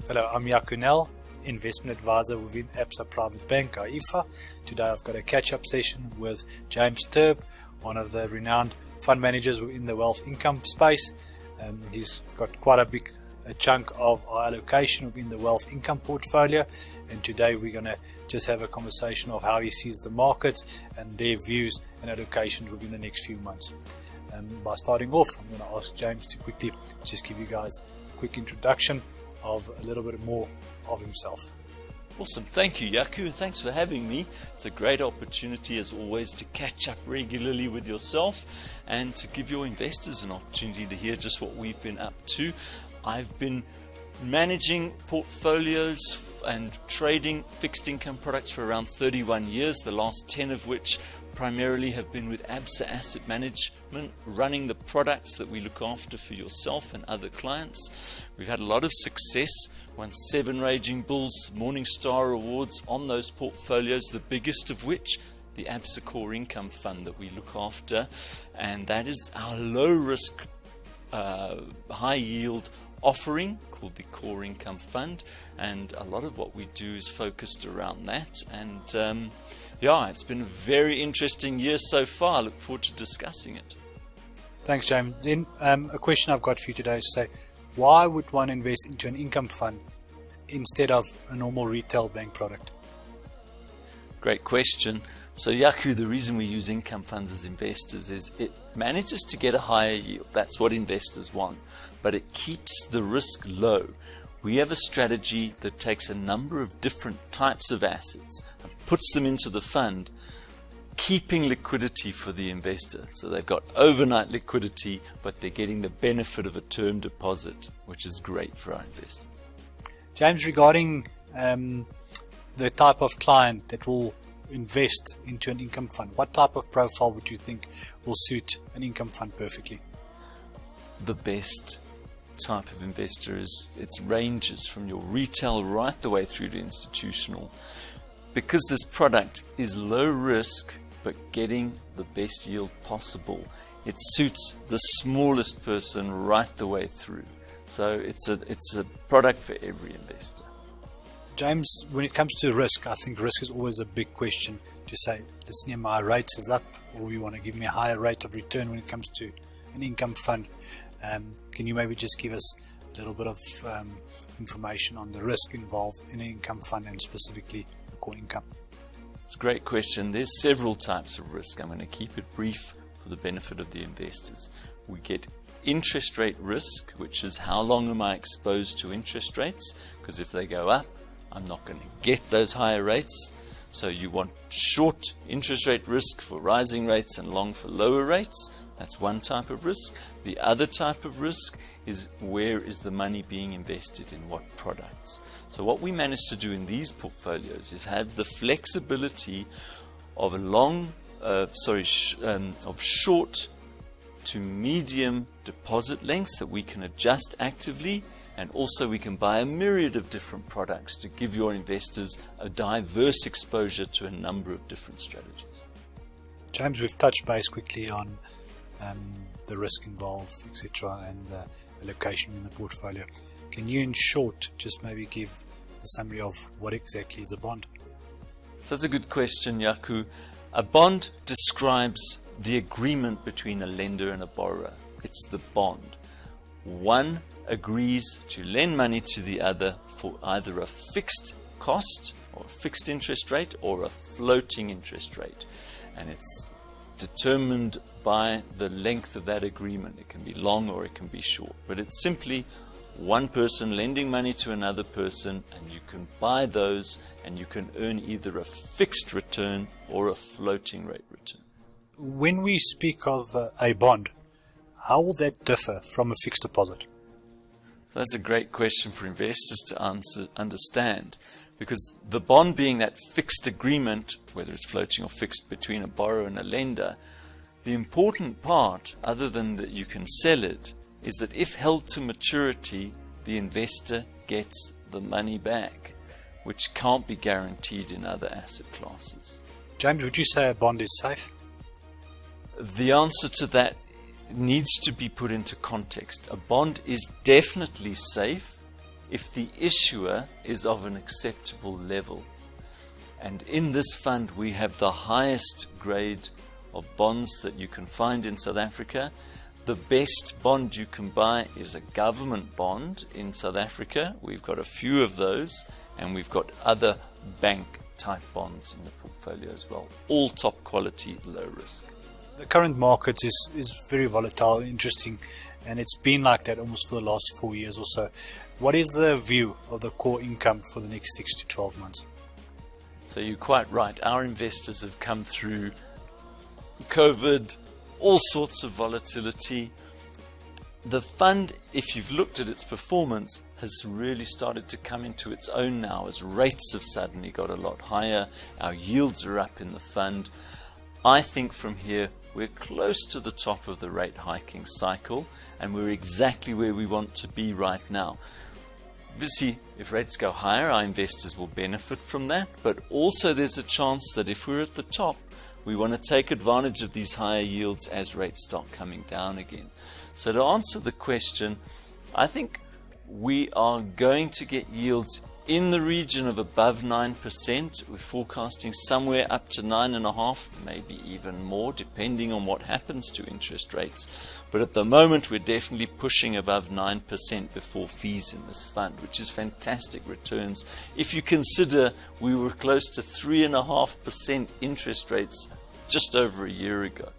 Hello, I'm Jaco Nel, Investment Advisor within Absa Private Bank, IFA. Today I've got a catch-up session with James Turp, one of the renowned fund managers within the wealth income space. He's got quite a big chunk of our allocation within the wealth income portfolio, and today we're going to just have a conversation of how he sees the markets and their views and allocations within the next few months. By starting off, I'm going to ask James to quickly just give you guys a quick introduction of a little bit more of himself. Awesome. Thank you, Jaco. Thanks for having me. It's a great opportunity, as always, to catch up regularly with yourself and to give your investors an opportunity to hear just what we've been up to. I've been managing portfolios and trading fixed income products for around 31 years, the last 10 of which primarily have been with Absa Asset Management, running the products that we look after for yourself and other clients. We've had a lot of success, won 7 Raging Bulls Morningstar Awards on those portfolios, the biggest of which the Absa Core Income Fund that we look after, and that is our low risk, high yield offering called the Core Income Fund, and a lot of what we do is focused around that. And yeah, it's been a very interesting year so far. I look forward to discussing it. Thanks, James. Then a question I've got for you today is to say, why would one invest into an income fund instead of a normal retail bank product? Great question. So Jaco, the reason we use income funds as investors is it manages to get a higher yield. That's what investors want, but it keeps the risk low. We have a strategy that takes a number of different types of assets and puts them into the fund, keeping liquidity for the investor. So they've got overnight liquidity, but they're getting the benefit of a term deposit, which is great for our investors. James, regarding the type of client that will invest into an income fund, what type of profile would you think will suit an income fund perfectly? The best type of investor it ranges from your retail right the way through to institutional, because this product is low risk but getting the best yield possible. It suits the smallest person right the way through, so it's a product for every investor. James, when it comes to risk, I think risk is always a big question. To say, listen, my rates is up, or you want to give me a higher rate of return when it comes to an income fund. Can you maybe just give us a little bit of information on the risk involved in an income fund, and specifically the core income? It's a great question. There's several types of risk. I'm going to keep it brief for the benefit of the investors. We get interest rate risk, which is how long am I exposed to interest rates, because if they go up, I'm not going to get those higher rates. So you want short interest rate risk for rising rates and long for lower rates. That's one type of risk. The other type of risk is where is the money being invested in what products. So what we managed to do in these portfolios is have the flexibility of of short to medium deposit lengths that we can adjust actively, and also we can buy a myriad of different products to give your investors a diverse exposure to a number of different strategies. James, we've touched base quickly on the risk involved, etc., and the allocation in the portfolio. Can you, in short, just maybe give a summary of what exactly is a bond? So that's a good question, Jaco. A bond describes the agreement between a lender and a borrower. It's the bond. One agrees to lend money to the other for either a fixed cost or a fixed interest rate or a floating interest rate, and it's determined by the length of that agreement. It can be long or it can be short, but it's simply one person lending money to another person, and you can buy those and you can earn either a fixed return or a floating rate return. When we speak of a bond, how will that differ from a fixed deposit? So that's a great question for investors to understand, because the bond being that fixed agreement, whether it's floating or fixed between a borrower and a lender, the important part, other than that you can sell it, is that if held to maturity, the investor gets the money back, which can't be guaranteed in other asset classes. James, would you say a bond is safe? The answer to that needs to be put into context. A bond is definitely safe if the issuer is of an acceptable level. And in this fund we have the highest grade of bonds that you can find in South Africa. The best bond you can buy is a government bond in South Africa. We've got a few of those, and we've got other bank type bonds in the portfolio as well. All top quality, low risk. The current market is very volatile, interesting, and it's been like that almost for the last 4 years or so. What is the view of the core income for the next 6 to 12 months? So you're quite right. Our investors have come through COVID, all sorts of volatility. The fund, if you've looked at its performance, has really started to come into its own now as rates have suddenly got a lot higher. Our yields are up in the fund. I think from here we're close to the top of the rate hiking cycle, and we're exactly where we want to be right now. Obviously, if rates go higher, our investors will benefit from that, but also there's a chance that if we're at the top, we want to take advantage of these higher yields as rates start coming down again. So to answer the question, I think we are going to get yields in the region of above 9%. We're forecasting somewhere up to 9.5%, maybe even more, depending on what happens to interest rates. But at the moment, we're definitely pushing above 9% before fees in this fund, which is fantastic returns. If you consider we were close to 3.5% interest rates just over a year ago.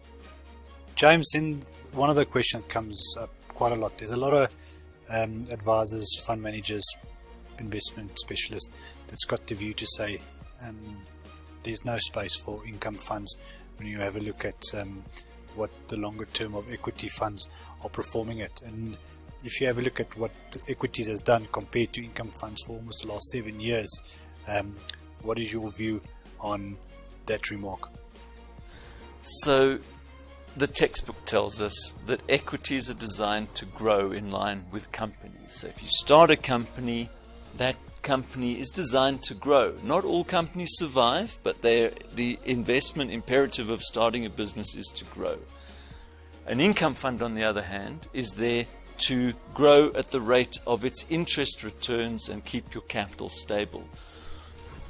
James, in one of the questions comes up quite a lot. There's a lot of advisors, fund managers, investment specialists that's got the view to say there's no space for income funds when you have a look at what the longer term of equity funds are performing at. And if you have a look at what equities has done compared to income funds for almost the last 7 years, what is your view on that remark? So the textbook tells us that equities are designed to grow in line with companies. So if you start a company, that company is designed to grow. Not all companies survive, but the investment imperative of starting a business is to grow. An income fund, on the other hand, is there to grow at the rate of its interest returns and keep your capital stable.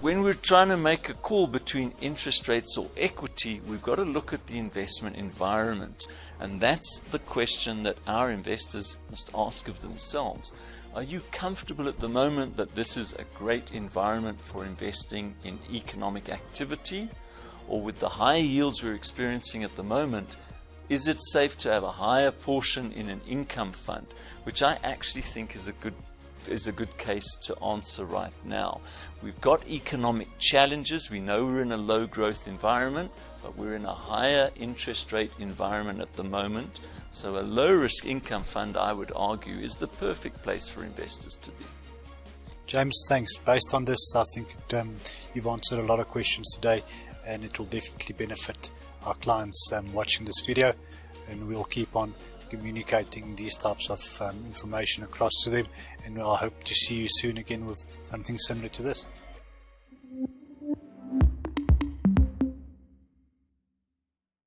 When we're trying to make a call between interest rates or equity, we've got to look at the investment environment. And that's the question that our investors must ask of themselves. Are you comfortable at the moment that this is a great environment for investing in economic activity? Or with the high yields we're experiencing at the moment, is it safe to have a higher portion in an income fund? Which I actually think is a good case to answer right now. We've got economic challenges. We know we're in a low growth environment, but we're in a higher interest rate environment at the moment. So a low risk income fund, I would argue, is the perfect place for investors to be. James, thanks. Based on this, I think you've answered a lot of questions today, and it will definitely benefit our clients watching this video, and we'll keep on communicating these types of information across to them, and I hope to see you soon again with something similar to this.